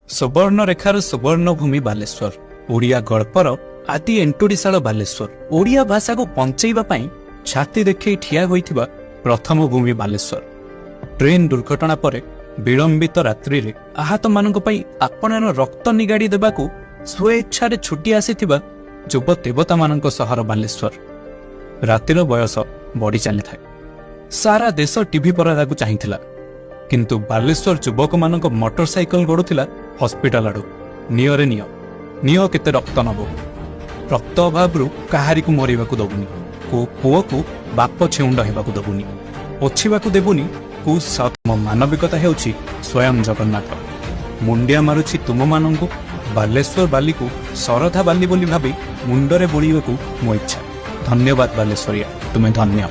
सुवर्णरेखार सुवर्णभूमि बालेश्वर ओडिया गल्पर आदि एंटुड़ीशाल बालेश्वर ओडिया भाषा को बंचैबा पई छाती देखै ठिया होइथिबा प्रथम भूमि बालेश्वर। ट्रेन दुर्घटना पर विलंबित रात्रि रे आहत मानक पई आपणर रक्त निगाड़ी देबाकू स्वेच्छा रे छुट्टी आसीथिबा युव देवता मानक सहर बालेश्वर। रातिर बयस बढ़ी चली थाए। सारा देश टीवी परादाकू चाहिथिला, किंतु बालेश्वर युवक मानक मोटरसाइकल गड़ुथिला हॉस्पिटल आड़ू। नियो रे नियो केते रक्त नबो। रक्त अभाव काहारी को मरिबाकू दबुनी, को पुओ को बाप छेउंड हेबाकू दबुनी, पोछिबाकू देबुनी। को सतम मानविकता हेउछि स्वयं जगन्नाथ। मुंडिया मारुछि तुम मानंकु बालेश्वर बाली को सरधा बाली बोली भाबी मुंडरे बोलिबाकू मो इच्छा। धन्यवाद बालेश्वरिया, तुम्हें धन्य।